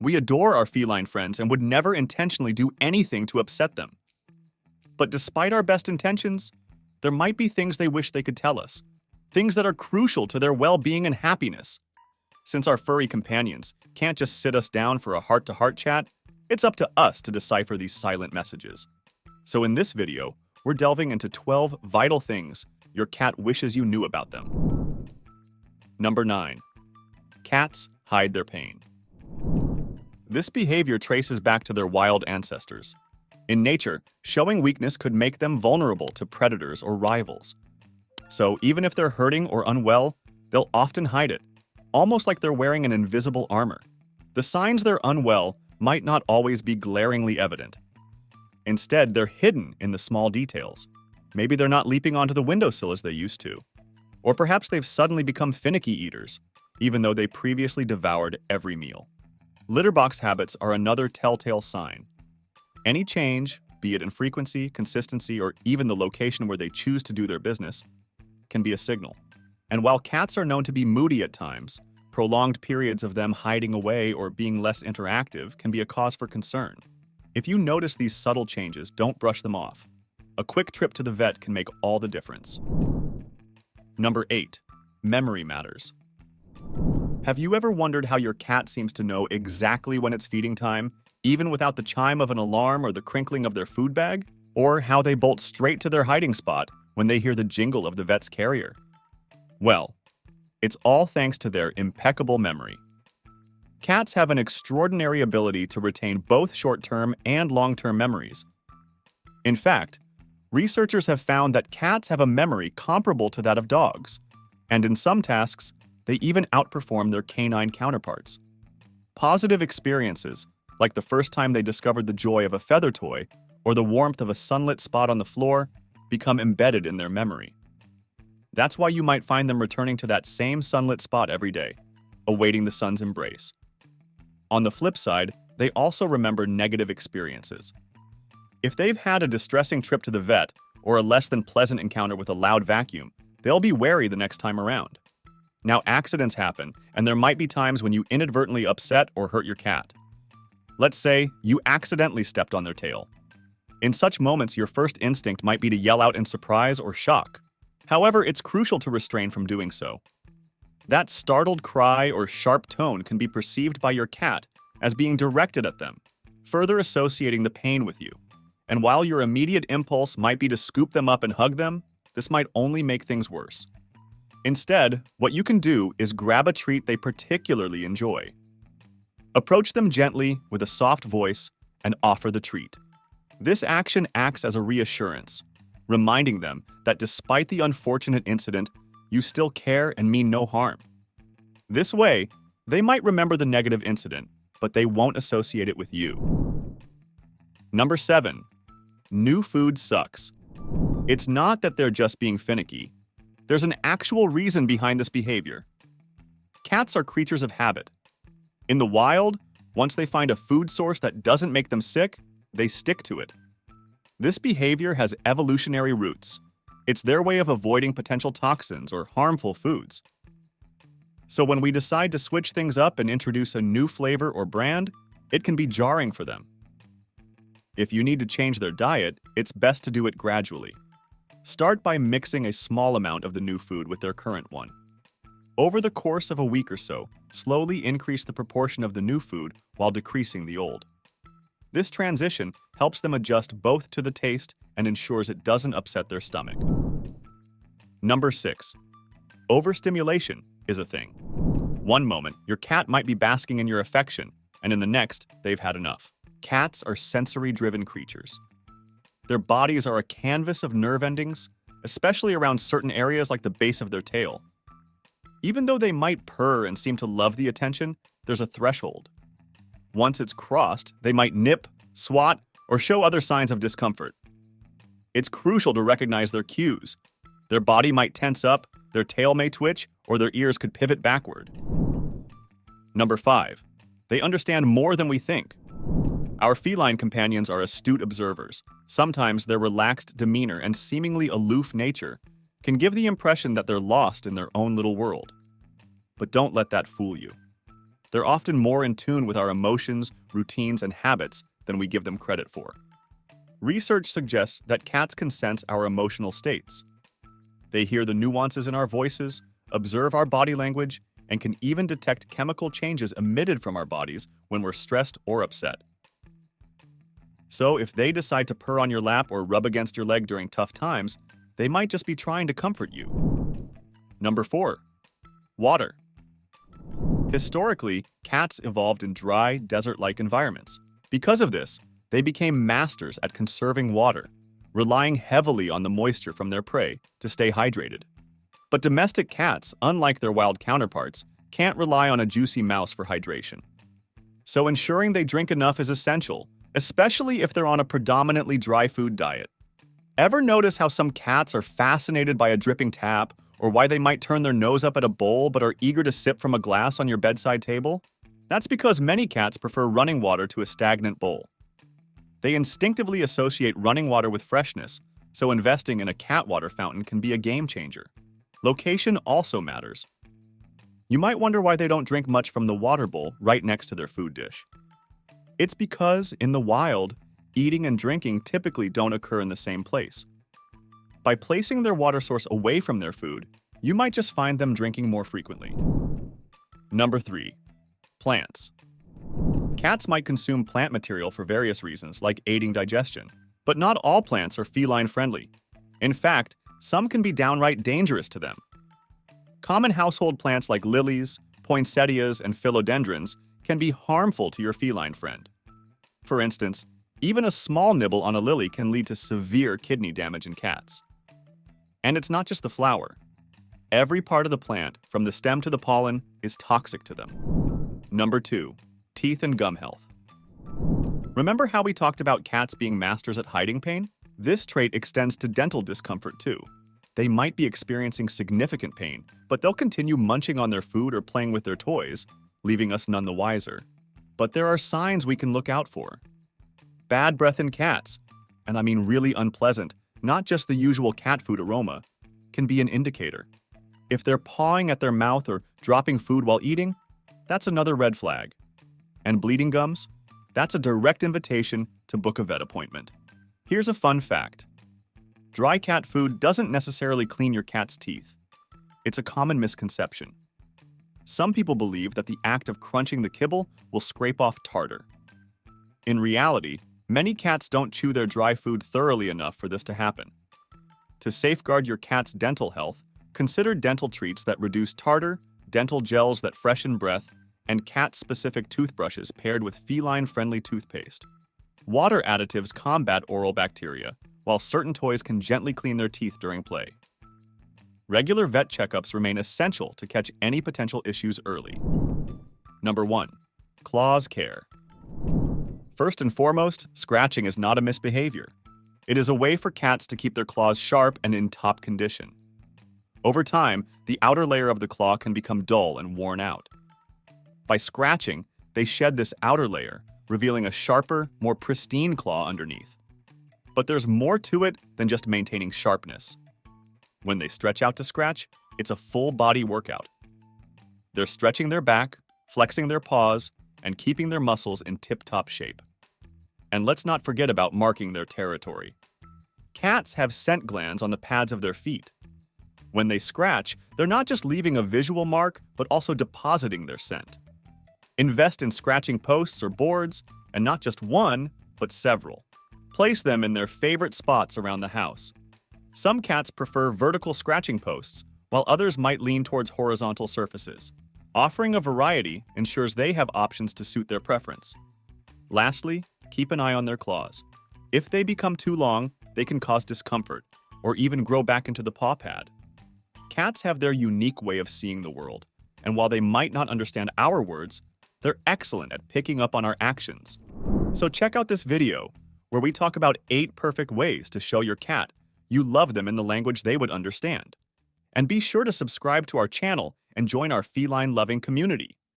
We adore our feline friends and would never intentionally do anything to upset them. But despite our best intentions, there might be things they wish they could tell us, things that are crucial to their well-being and happiness. Since our furry companions can't just sit us down for a heart-to-heart chat, it's up to us to decipher these silent messages. So in this video, we're delving into 12 vital things your cat wishes you knew about them. Number 9. Cats hide their pain. This behavior traces back to their wild ancestors. In nature, showing weakness could make them vulnerable to predators or rivals. So even if they're hurting or unwell, they'll often hide it, almost like they're wearing an invisible armor. The signs they're unwell might not always be glaringly evident. Instead, they're hidden in the small details. Maybe they're not leaping onto the windowsill as they used to. Or perhaps they've suddenly become finicky eaters, even though they previously devoured every meal. Litter box habits are another telltale sign. Any change, be it in frequency, consistency, or even the location where they choose to do their business, can be a signal. And while cats are known to be moody at times, prolonged periods of them hiding away or being less interactive can be a cause for concern. If you notice these subtle changes, don't brush them off. A quick trip to the vet can make all the difference. Number 8. Memory matters. Have you ever wondered how your cat seems to know exactly when it's feeding time, even without the chime of an alarm or the crinkling of their food bag? Or how they bolt straight to their hiding spot when they hear the jingle of the vet's carrier? Well, it's all thanks to their impeccable memory. Cats have an extraordinary ability to retain both short-term and long-term memories. In fact, researchers have found that cats have a memory comparable to that of dogs, and in some tasks, they even outperform their canine counterparts. Positive experiences, like the first time they discovered the joy of a feather toy or the warmth of a sunlit spot on the floor, become embedded in their memory. That's why you might find them returning to that same sunlit spot every day, awaiting the sun's embrace. On the flip side, they also remember negative experiences. If they've had a distressing trip to the vet or a less than pleasant encounter with a loud vacuum, they'll be wary the next time around. Now, accidents happen, and there might be times when you inadvertently upset or hurt your cat. Let's say you accidentally stepped on their tail. In such moments, your first instinct might be to yell out in surprise or shock. However, it's crucial to refrain from doing so. That startled cry or sharp tone can be perceived by your cat as being directed at them, further associating the pain with you. And while your immediate impulse might be to scoop them up and hug them, this might only make things worse. Instead, what you can do is grab a treat they particularly enjoy. Approach them gently with a soft voice and offer the treat. This action acts as a reassurance, reminding them that despite the unfortunate incident, you still care and mean no harm. This way, they might remember the negative incident, but they won't associate it with you. Number 7. New food sucks. It's not that they're just being finicky. There's an actual reason behind this behavior. Cats are creatures of habit. In the wild, once they find a food source that doesn't make them sick, they stick to it. This behavior has evolutionary roots. It's their way of avoiding potential toxins or harmful foods. So when we decide to switch things up and introduce a new flavor or brand, it can be jarring for them. If you need to change their diet, it's best to do it gradually. Start by mixing a small amount of the new food with their current one. Over the course of a week or so, slowly increase the proportion of the new food while decreasing the old. This transition helps them adjust both to the taste and ensures it doesn't upset their stomach. Number 6. Overstimulation is a thing. One moment, your cat might be basking in your affection, and in the next, they've had enough. Cats are sensory-driven creatures. Their bodies are a canvas of nerve endings, especially around certain areas like the base of their tail. Even though they might purr and seem to love the attention, there's a threshold. Once it's crossed, they might nip, swat, or show other signs of discomfort. It's crucial to recognize their cues. Their body might tense up, their tail may twitch, or their ears could pivot backward. Number 5. They understand more than we think. Our feline companions are astute observers. Sometimes their relaxed demeanor and seemingly aloof nature can give the impression that they're lost in their own little world. But don't let that fool you. They're often more in tune with our emotions, routines, and habits than we give them credit for. Research suggests that cats can sense our emotional states. They hear the nuances in our voices, observe our body language, and can even detect chemical changes emitted from our bodies when we're stressed or upset. So if they decide to purr on your lap or rub against your leg during tough times, they might just be trying to comfort you. Number 4. Water. Historically, cats evolved in dry, desert-like environments. Because of this, they became masters at conserving water, relying heavily on the moisture from their prey to stay hydrated. But domestic cats, unlike their wild counterparts, can't rely on a juicy mouse for hydration. So ensuring they drink enough is essential, especially if they're on a predominantly dry food diet. Ever notice how some cats are fascinated by a dripping tap, or why they might turn their nose up at a bowl but are eager to sip from a glass on your bedside table? That's because many cats prefer running water to a stagnant bowl. They instinctively associate running water with freshness, so investing in a cat water fountain can be a game changer. Location also matters. You might wonder why they don't drink much from the water bowl right next to their food dish. It's because, in the wild, eating and drinking typically don't occur in the same place. By placing their water source away from their food, you might just find them drinking more frequently. Number 3. Plants. Cats might consume plant material for various reasons, like aiding digestion. But not all plants are feline-friendly. In fact, some can be downright dangerous to them. Common household plants like lilies, poinsettias, and philodendrons can be harmful to your feline friend. For instance, even a small nibble on a lily can lead to severe kidney damage in cats. And it's not just the flower. Every part of the plant, from the stem to the pollen, is toxic to them. Number 2. Teeth and gum health. Remember how we talked about cats being masters at hiding pain? This trait extends to dental discomfort too. They might be experiencing significant pain, but they'll continue munching on their food or playing with their toys, leaving us none the wiser. But there are signs we can look out for. Bad breath in cats, and I mean really unpleasant, not just the usual cat food aroma, can be an indicator. If they're pawing at their mouth or dropping food while eating, that's another red flag. And bleeding gums? That's a direct invitation to book a vet appointment. Here's a fun fact. Dry cat food doesn't necessarily clean your cat's teeth. It's a common misconception. Some people believe that the act of crunching the kibble will scrape off tartar. In reality, many cats don't chew their dry food thoroughly enough for this to happen. To safeguard your cat's dental health, consider dental treats that reduce tartar, dental gels that freshen breath, and cat-specific toothbrushes paired with feline-friendly toothpaste. Water additives combat oral bacteria, while certain toys can gently clean their teeth during play. Regular vet checkups remain essential to catch any potential issues early. Number 1. Claws care. First and foremost, scratching is not a misbehavior. It is a way for cats to keep their claws sharp and in top condition. Over time, the outer layer of the claw can become dull and worn out. By scratching, they shed this outer layer, revealing a sharper, more pristine claw underneath. But there's more to it than just maintaining sharpness. When they stretch out to scratch, it's a full-body workout. They're stretching their back, flexing their paws, and keeping their muscles in tip-top shape. And let's not forget about marking their territory. Cats have scent glands on the pads of their feet. When they scratch, they're not just leaving a visual mark, but also depositing their scent. Invest in scratching posts or boards, and not just one, but several. Place them in their favorite spots around the house. Some cats prefer vertical scratching posts, while others might lean towards horizontal surfaces. Offering a variety ensures they have options to suit their preference. Lastly, keep an eye on their claws. If they become too long, they can cause discomfort, or even grow back into the paw pad. Cats have their unique way of seeing the world, and while they might not understand our words, they're excellent at picking up on our actions. So check out this video, where we talk about 8 perfect ways to show your cat you love them in the language they would understand. And be sure to subscribe to our channel and join our feline-loving community.